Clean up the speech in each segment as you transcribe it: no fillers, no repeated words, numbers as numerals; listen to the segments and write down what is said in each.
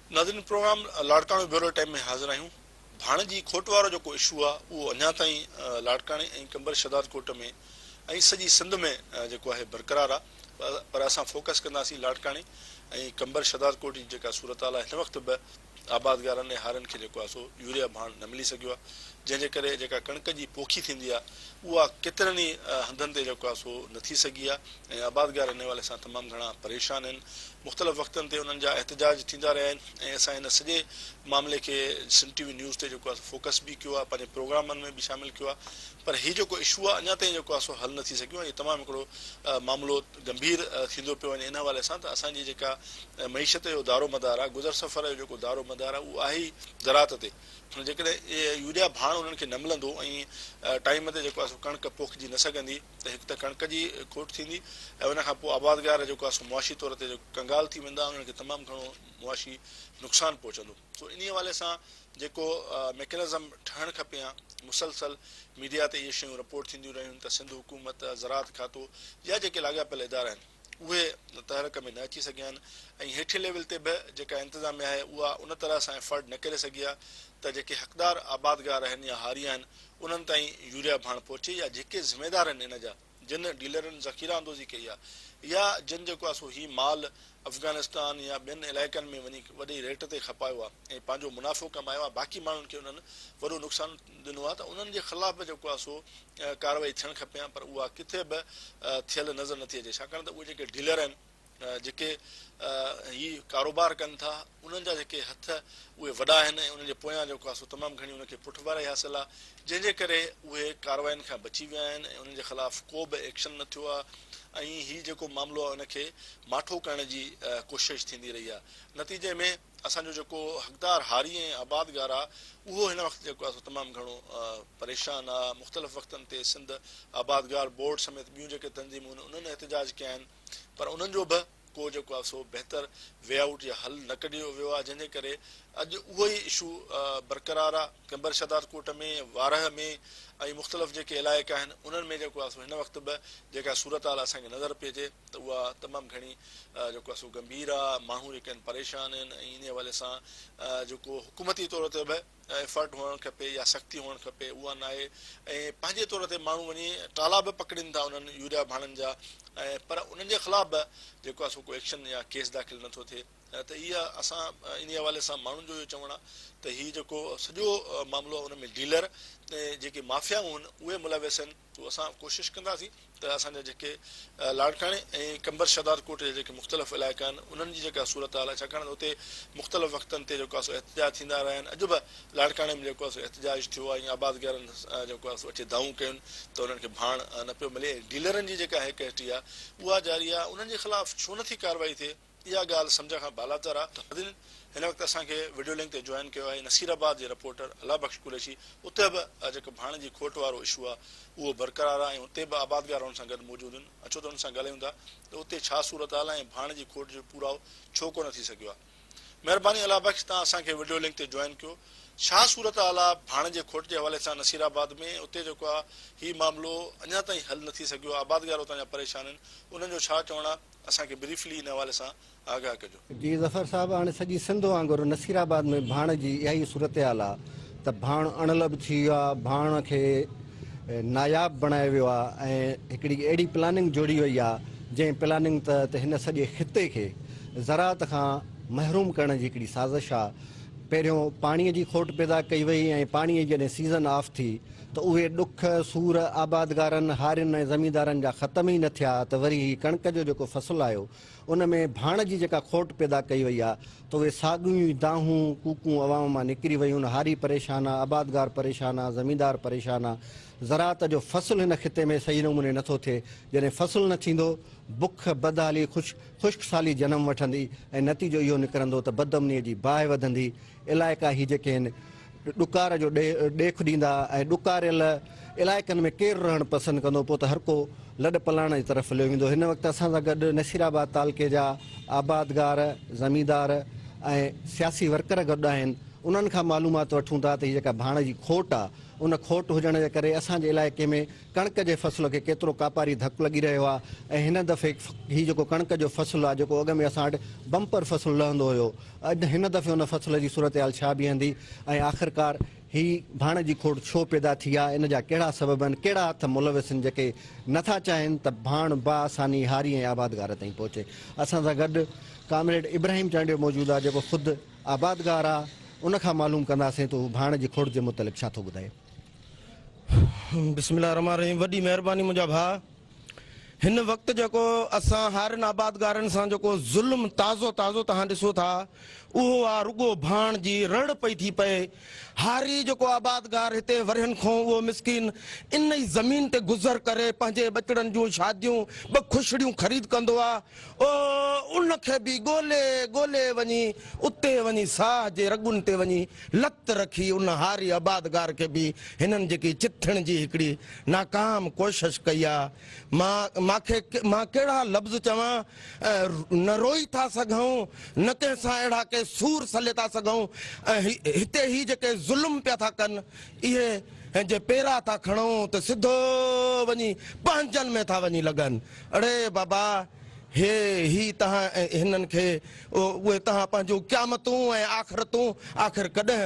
नाज़रीन programme लाड़काणे bureau time में हाज़िर आहियूं। भाण जी खोट वारो जेको इशू आहे उहो अञा ताईं लाड़काणे ऐं कंबर शदाद कोट में ऐं सॼी सिंध में जेको आहे बरक़रार आहे, पर असां फोकस कंदासीं लाड़काणे ऐं कंबर शदाद कोट जी जेका सूरत हाल आहे। हिन वक़्तु बि आबादगारनि ऐं हारनि खे जेको आहे सो यूरिया भाण न मिली सघियो आहे, जंहिंजे करे जेका कणिक जी पोखी थींदी आहे उहा केतिरनि ई हंधनि ते जेको आहे सो न थी सघी आहे ऐं आबादगार इन हवाले सां तमामु घणा परेशान आहिनि। मुख़्तलिफ़ वक़्तनि ते उन्हनि जा एहतजाज थींदा रहिया आहिनि ऐं असां हिन सॼे मामले खे सिंध टीवी न्यूज़ ते जेको आहे फोकस बि कयो आहे, पंहिंजे प्रोग्रामनि में बि शामिलु कयो आहे, पर हीउ जेको इशू आहे अञा ताईं जेको आहे सो हल न थी सघियो आहे। इहो तमामु हिकिड़ो मामिलो गंभीर थींदो पियो वञे इन हवाले सां त असांजी जेका मईशत जो दारो मदार आहे, गुज़र सफ़र जो जेको दारो मदार आहे उहो आहे ई ज़राअत ते। जेकॾहिं यूरिया भाण उन्हनि खे न मिलंदो ऐं टाइम ते जेको आहे सो कणिक पोखिजी न सघंदी त हिकु त कणिक जी खोट थींदी ऐं उनखां पोइ आबादगार जेको आहे सो मुआशी तौर ते कंगाल थी वेंदा, उन्हनि खे तमामु घणो मुआशी नुक़सानु पहुचंदो। सो इन हवाले सां जेको मैकेनिज़म ठहणु खपे हा, मुसलसल मीडिया ते इहे शयूं रिपोर्ट थींदियूं रहियूं त सिंध हुकूमत, ज़राअत खातो या जेके लाॻापियल इदारा आहिनि उहे तहरक में न अची सघिया आहिनि ऐं हेठि लेवल ते बि जेका इंतिज़ामिया आहे उहा उन तरह सां एफर्ट न करे सघी आहे त जेके हक़दार आबादगार आहिनि या हारी आहिनि उन्हनि ताईं यूरिया भाण पहुचे, या जेके ज़िमेदार आहिनि इन जा, जिन डीलरनि ज़ख़ीरा अंदोज़ी कई आहे या जिन जेको आहे सो हीउ माल अफ़गानिस्तान या ॿियनि इलाइक़नि में वञी वॾी रेट ते खपायो आहे ऐं पंहिंजो मुनाफ़ो कमायो आहे, बाक़ी माण्हुनि खे उन्हनि वॾो नुक़सानु ॾिनो आहे, त उन्हनि जे ख़िलाफ़ बि जेको आहे सो कार्रवाई थियणु खपे हा, पर उहा किथे बि थियल नज़र नथी अचे। छाकाणि त उहे जेके डीलर आहिनि जेके ही कारोबार कनि था उन्हनि जा जेके हथ उहे वॾा आहिनि ऐं उन्हनि जे पोयां जेको आहे सो तमामु घणी उनखे पुठिवारी हासिलु आहे, जंहिंजे करे उहे कार्रवाइनि खां बची विया आहिनि ऐं उन्हनि जे ख़िलाफ़ को बि एक्शन न थियो आहे ऐं हीउ जेको मामिलो आहे उनखे माठो करण जी कोशिशि थींदी रही आहे। नतीजे में असांजो जेको हक़दार हारी ऐं आबादगार आहे उहो हिन वक़्तु जेको आहे सो तमामु घणो परेशान आहे। मुख़्तलिफ़ वक़्तनि ते सिंध आबादगार बोर्ड समेत ॿियूं जेके तंज़ीमूं आहिनि उन्हनि एहतजाज कया आहिनि, पर उन्हनि जो बि को जेको आहे सो बहितर वे आउट या हल न कढियो वियो आहे, जंहिंजे करे अॼु उहो ई इशू बरक़रार आहे। कंबर शदाद कोट में, वारह में ऐं मुख़्तलिफ़ जेके इलाइक़ा आहिनि उन्हनि में जेको आहे सो हिन वक़्तु बि जेका सूरत हाल असांखे नज़र पई अचे त उहा तमामु घणी जेको आहे सो गंभीर आहे। माण्हू जेके आहिनि परेशान आहिनि ऐं इन हवाले सां जेको हुकूमती तौर ते बि एफर्ट हुअणु खपे या सख़्ती हुअणु खपे उहा न आहे ऐं पंहिंजे तौर ते माण्हू वञी टाला बि पकड़ीनि था उन्हनि यूरिया भाणनि जा, ऐं पर उन्हनि जे ख़िलाफ़ बि जेको आहे सो को एक्शन या केस दाख़िल नथो थिए। त इहा असां इन हवाले सां माण्हुनि जो इहो चवणु आहे त हीउ जेको सॼो मामिलो आहे उन में डीलर ऐं जेके माफ़ियाऊं आहिनि उहे मुलविस आहिनि। उहो असां कोशिशि कंदासीं त असांजा जेके लाड़काणे ऐं कंबर शदाद कोट जे जेके मुख़्तलिफ़ इलाइक़ा आहिनि उन्हनि जी जेका सूरत हाल आहे, छाकाणि त हुते मुख़्तलिफ़ वक़्तनि ते जेको आहे सो एहतजाज थींदा रहिया आहिनि। अॼु बि लाड़काणे में जेको आहे सो एहतजाज थियो आहे ऐं आबादगारनि जेको आहे सो अचे दाऊं कयुनि त उन्हनि खे भाण न पियो मिले। डीलरनि जी जेका हिकटी आहे उहा जारी आहे, उन्हनि जे ख़िलाफ़ छो नथी कार्रवाई थिए, इहा ॻाल्हि सम्झ खां बालातर आहे। हिन वक़्तु असांखे वीडियो लिंक ते जॉइन कयो आहे नसीराबाद जे रिपोर्टर अला बख़्श कुरैशी। उते बि जेको भाण जी खोट वारो इशू आहे उहो बरक़रार आहे ऐं उते बि आबादगार हुन सां गॾु मौजूदु आहिनि। अचो त हुन सां ॻाल्हायूं था त उते छा सूरत हाल आहे ऐं भाण जी खोट जो पूराओ छो कोन थी सघियो आहे। महिरबानी अला बख़्श, तव्हां असांखे वीडियो लिंक ते जॉइन कयो। छा सूरत हाल आहे भाण जे खोट जे हवाले सां नसीराबाद में? उते जेको आहे हीउ मामिलो अञा ताईं हल न थी सघियो आहे, आबादगार उतां जा परेशान आहिनि, उन्हनि जो छा चवणु आहे असांखे ब्रीफली हिन हवाले सां आगाह कजो। जी ज़फ़र साहब, हाणे सॼी सिंध वांगुरु नसीराबाद में भाण जी इहा ई सूरत हाल आहे त भाण अणलब थी वियो आहे, भाण खे नायाब बणायो वियो आहे ऐं हिकिड़ी अहिड़ी प्लानिंग जोड़ी वई आहे जंहिं प्लानिंग तहत हिन सॼे ख़िते खे ज़राअत खां महरूम करण जी हिकिड़ी साज़िश आहे। पहिरियों पाणीअ जी खोट पैदा कई वई ऐं पाणीअ जी जॾहिं सीज़न ऑफ थी त उहे ॾुख सूर आबादगारनि हारियुनि ऐं ज़मींदारनि जा ख़तम ई न थिया त वरी कणिक जो जेको फ़सुलु आयो उन में भाण जी जेका खोट पैदा कई वई आहे त उहे साॻियूं दाहूं कूकूं अवाम मां निकिरी वयूं। हारी परेशान आहे, आबादगार परेशान आहे, ज़मींदार परेशान आहे। ज़राअत जो फ़सुलु हिन ख़िते में सही नमूने नथो थिए। जॾहिं फ़सुलु न थींदो बुख बदहाली ख़ुश्क साली जनम वठंदी ऐं नतीजो इहो निकिरंदो त बदअमनीअ जी बाहि वधंदी। इलाइक़ा ही जेके आहिनि ॾुकार जो ॾेख ॾींदा ऐं ॾुकारियल इलाइक़नि में केरु रहणु पसंदि कंदो, पोइ त हर को लॾ पलाण जी तरफ़ हलियो वेंदो। हिन वक़्तु असां सां गॾु नसीराबाद तालुके जा आबादगार, ज़मींदार ऐं सियासी वर्कर गॾु आहिनि। उन्हनि खां मालूमात वठूं था त हीअ जेका भाण जी खोट आहे उन खोट हुजण जे करे असांजे इलाइक़े में कणिक जे फ़सुल खे केतिरो कापारी धकु लॻी रहियो आहे। ऐं हिन दफ़े हीउ जेको कणिक जो फ़सुलु आहे, जेको अॻ में असां वटि बम्पर फ़सुलु लहंदो हुयो, अॼु हिन दफ़े उन फ़सुल जी सूरत हाल छा बीहंदी ऐं आख़िरकार ही भाण जी खोट छो पैदा थी आहे, इन जा कहिड़ा सबब आहिनि, कहिड़ा हथ मुलविस आहिनि जेके नथा चाहिनि त भाण बाआसानी हारी ऐं आबादगार ताईं पहुचे। असां सां गॾु कामरेड इब्राहिम चांडियो मौजूदु आहे, जेको ख़ुदि आबादगार आहे। उनखां मालूम कंदासीं त हू भाण जी खोट जे मुतलिक़ छा थो ॿुधाए। बिस्मिल्लाह रहमान रहीम। वॾी महिरबानी मुंहिंजा भाउ। हिन वक़्तु जेको असां हारिन आबादगारनि सां जेको ज़ुल्म ताज़ो ताज़ो तव्हां ॾिसो था, उहो आहे रुॻो भाण जी रड़ पई थी पए। हारी जेको आबादगार हिते वरियनि खां उहो मिसकिन इन ई ज़मीन ते गुज़र करे पंहिंजे बचड़नि जूं शादियूं ॿ खुशड़ियूं ख़रीद कंदो आहे। उनखे बि ॻोल्हे ॻोल्हे वञी उते वञी साह जे रॻुनि ते वञी लत रखी उन हारी आबादगार खे बि हिननि जेकी चिथण जी हिकिड़ी नाकाम कोशिशि कई आहे। मां कहिड़ा लफ़्ज़ चवां, न रोई था सघूं, न कंहिंसां अहिड़ा के सूर सले था सघूं। हिते ही जेके ज़ुल्म पिया था कनि, इहे जे पेरा था खणूं त सिधो वञी पंहिंजनि में था वञी लॻनि। अड़े बाबा, ही तव्हां हिननि खे उहे तव्हां पंहिंजूं क़यामतूं ऐं आख़िरतूं आख़िर कॾहिं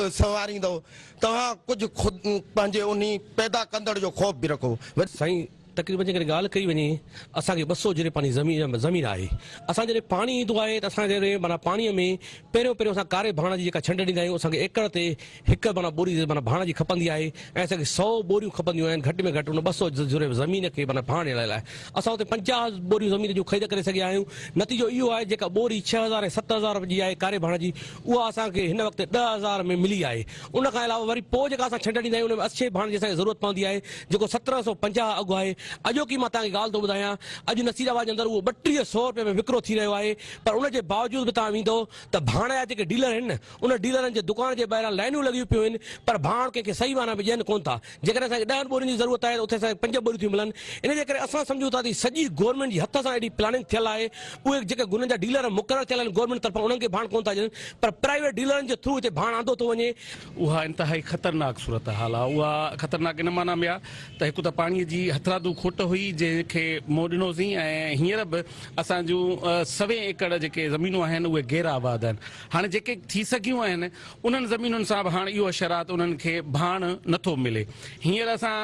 संवारींदो। तव्हां कुझु ख़ुदि पंहिंजे उन पैदा कंदड़ जो ख़ौफ़ बि रखो। साईं तक़रीबन जे करे ॻाल्हि कई वञे, असांखे 200 जॾहिं पंहिंजी ज़मीन आहे, असां जॾहिं पाणी ईंदो आहे त असां जॾहिं माना पाणीअ में पहिरियों असां कारे भाण जी जेका छंड ॾींदा आहियूं, असांखे एकड़ ते हिकु माना बोरी माना भाण जी खपंदी आहे ऐं असांखे 100 बोरियूं खपंदियूं आहिनि घटि में घटि उन 200 जुरे ज़मीन खे माना भाण ॾियण लाइ। असां हुते 50 बोरियूं ज़मीन जूं ख़रीद करे सघिया आहियूं। नतीजो इहो आहे, जेका बोरी 6000 ऐं 7000 जी आहे कारे भाण जी, उहा असांखे हिन वक़्तु 10000 में मिली आहे। उनखां अलावा वरी पोइ जेका असां छंड ॾींदा आहियूं उन में अच्छे भाण जी असांखे ज़रूरत पवंदी आहे, जेको 1750 अघु आहे। अॼोकी मां तव्हांखे ॻाल्हि थो ॿुधायां, अॼु नसीराबाद जे अंदरि उहो 3200 रुपए में विकिरो थी रहियो आहे। पर उनजे बावजूद बि तव्हां वेंदो त भाण जा जेके डीलर आहिनि न, उन डीलरनि जे दुकान जे ॿाहिरां लाइनूं लॻियूं पियूं आहिनि, पर भाण कंहिंखे सही माना में ॾियनि कोन था। जेकॾहिं असांखे 10 बोरियुनि जी ज़रूरत आहे त उते असांखे 5 बोरियूं थियूं मिलनि। इन जे करे असां सम्झूं था त सॼी गवर्नमेंट जी हथ सां एॾी प्लानिंग थियल आहे। उहे जेके गुन जा डीलर मुक़ररु थियल आहिनि गवर्नमेंट तरफ़ां, उन्हनि खे भाण कोन था ॾियनि, पर प्राइवेट डीलरनि जे थ्रू हिते भाण आंदो थो वञे। उहा इंतिहाई ख़तरनाक सूरत हाल आहे। उहा ख़तरनाक इन माना में आहे त हिकु त पाणीअ जी हथरादू खोट हुई जंहिंखे मोह ॾिनोसीं, ऐं हींअर बि असांजूं 100 एकड़ जेके ज़मीनूं आहिनि उहे गैर आबाद आहिनि। हाणे जेके थी सघियूं आहिनि उन्हनि ज़मीनुनि सां बि हाणे इहो शरात उन्हनि खे भाण नथो मिले। हींअर असां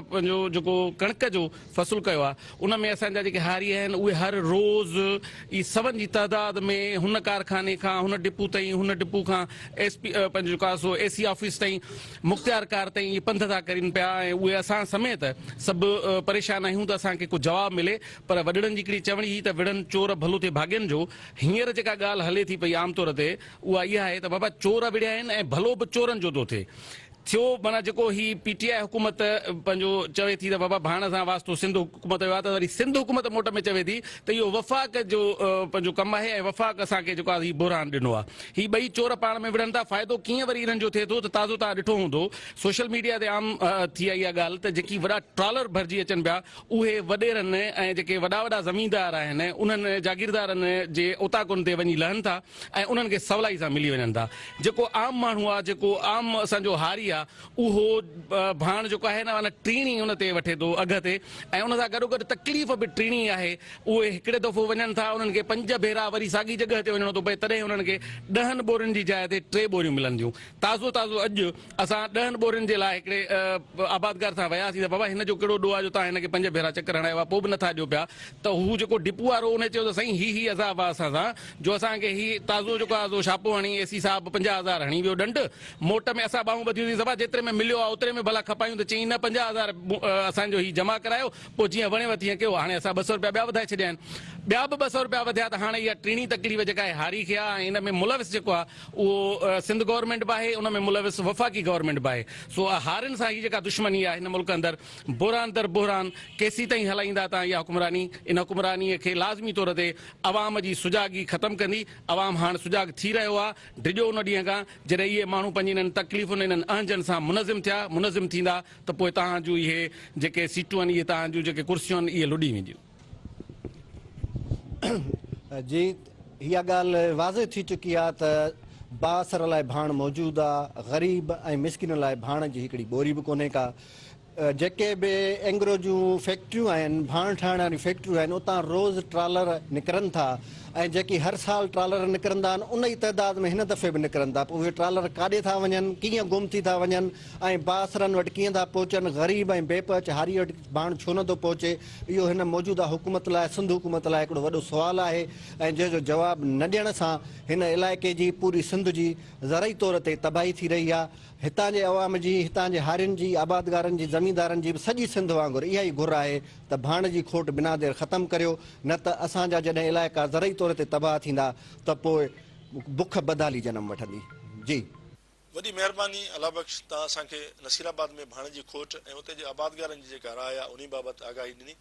पंहिंजो जेको कणिक जो फ़सुलु कयो आहे, उन में असांजा जेके हारी आहिनि उहे हर रोज़ ई 100 जी तइदाद में हुन कारखाने खां, हुन डिपू ताईं, हुन डिपू खां SP पंहिंजो जेको आहे सो AC ऑफिस ताईं, मुख़्तियारकार ताईं इहे पंध था करनि पिया। ऐं उहे असां समेत सभु परेशान आहियूं त असांखे कुझु जवाबु मिले। पर वॾड़नि जी हिकिड़ी चवणी हुई त विड़नि चोर भलो थिए भाॻनि जो। हींअर जेका ॻाल्हि हले थी पई आमतौर ते उहा इहा आहे त बाबा चोर विड़िया आहिनि ऐं भलो बि चोरनि जो थो थिए। थियो माना जेको ही PTI हुकूमत पंहिंजो चवे थी त बाबा भाण सां वास्तो सिंध हुकूमत जो आहे, त वरी सिंध हुकूमत मोट में चवे थी त इहो वफ़ाक़ जो पंहिंजो कमु आहे ऐं वफ़ाक़ असांखे जेको आहे बुरहान ॾिनो आहे। ही ॿई चोर पाण में विढ़नि था। फ़ाइदो कीअं वरी इन्हनि जो थिए थो त ताज़ो तव्हां ॾिठो हूंदो, सोशल मीडिया ते आम थी आई आहे ॻाल्हि त जेकी वॾा ट्रॉलर भरिजी अचनि पिया, उहे वॾेरनि ऐं जेके वॾा वॾा ज़मीनदार आहिनि उन्हनि जागीरदारनि जे उताकुनि ते वञी लहनि था ऐं उन्हनि खे सवलाई सां मिली वञनि था। जेको आम माण्हू आहे, जेको आम असांजो हारी आहे, उहो भाण जेको आहे न माना टीणी उन ते वठे थो अघ ते, ऐं उन सां गॾोगॾु तकलीफ़ बि टीणी आहे। उहे हिकिड़े दफ़ो वञनि था, उन्हनि खे 5 भेरा वरी साॻी जॻह ते वञिणो थो पए, तॾहिं उन्हनि खे 10 बोरियुनि जी जाइ ते 3 बोरियूं मिलंदियूं। ताज़ो ताज़ो अॼु असां 10 बोरियुनि जे लाइ हिकिड़े आबादगार सां वियासीं त बाबा हिन जो कहिड़ो ॾोह आहे जो तव्हां हिनखे 5 भेरा चकर हणायो आहे, पोइ बि नथा ॾियो पिया। त हू जेको डिपू वारो उन चयो त साईं ही अज़ाब आहे असां सां, जो असांखे ही ताज़ो जेको आहे सो छापो हणी AC साहिबु 50,000 हणी वियो ॾंड। मोट में असां ॿाहूं ॿधियूं सभा जेतिरे में मिलियो आहे ओतिरे में भला खपायूं त चई न 50,000 असांजो ही जमा करायो, पोइ जीअं वणेव तीअं कयो। हाणे असां 200 रुपया ॿिया वधाए छॾिया आहिनि, ॿिया बि 200 रुपया वधिया। त हाणे इहा टीणी तकलीफ़ जेका आहे हारी खे आहे, ऐं इन में मुलविस जेको आहे उहो सिंध गवर्नमेंट बि आहे, उन में मुलविस वफ़ाक़ी गवर्नमेंट बि आहे। सो हारियुनि सां ही जेका दुश्मनी आहे हिन मुल्क अंदरि, बुरहान दर बुरहान केसी ताईं हलाईंदा तव्हां इहा हुकुमरानी। इन हुकुमरानीअ खे लाज़मी तौर ते अवाम जी सुजागी ख़तमु कंदी। अवाम हाणे सुजाग थी रहियो आहे, डिॼो उन ॾींहं खां जॾहिं इहे माण्हू पंहिंजी इन्हनि तकलीफ़ुनि इन्हनि अहंजनि सां मुनज़िम थींदा त पोइ तव्हां जूं इहे जेके सीटूं आहिनि, इहे तव्हां जूं जेके कुर्सियूं आहिनि, इहे लुॾी वेंदियूं। जी, इहा ॻाल्हि वाज़े थी चुकी आहे त बासर लाइ भाण मौजूदु आहे, ग़रीब ऐं मिसकिन लाइ भाण जी हिकिड़ी ॿोरी बि कोन्हे का। जेके बि एंग्रो जूं फैक्ट्रियूं आहिनि, भाण ठाहिण वारियूं फैक्ट्रियूं आहिनि, उतां रोज़ ट्रालर निकिरनि था ऐं जेकी हर साल ट्रालर निकिरंदा आहिनि उन ई तइदाद में हिन दफ़े बि निकिरनि था। पोइ उहे ट्रालर काॾे था वञनि, कीअं गुम थी था वञनि ऐं बासरनि वटि कीअं था पहुचनि, ग़रीब ऐं बेपच हारी वटि भाण छो नथो पहुचे, इहो हिन मौजूदा हुकूमत लाइ, सिंध हुकूमत लाइ हिकिड़ो वॾो सुवालु आहे ऐं जंहिंजो जवाबु न ॾियण सां हिन इलाइक़े जी, पूरी सिंध जी ज़रई तौर ते तबाही थी रही आहे। हितां जे अवाम जी, हितां जे हारियुनि जी, आबादगारनि जी, ज़मींदारनि जी बि सॼी सिंध वांगुरु इहा ई घुर आहे त भाण जी खोट बिना देरि ख़तमु करियो, न त असांजा जॾहिं इलाइक़ा ज़रई तौर ते तबाह थींदा त पोइ बुख बदाली जनम वठंदी। जी वॾी महिरबानी अला बख़्श, तव्हां असांखे नसीराबाद में भाण जी खोट ऐं उते जे आबादगारनि जी जेका राय आहे उन बाबति आगाही ॾिनी।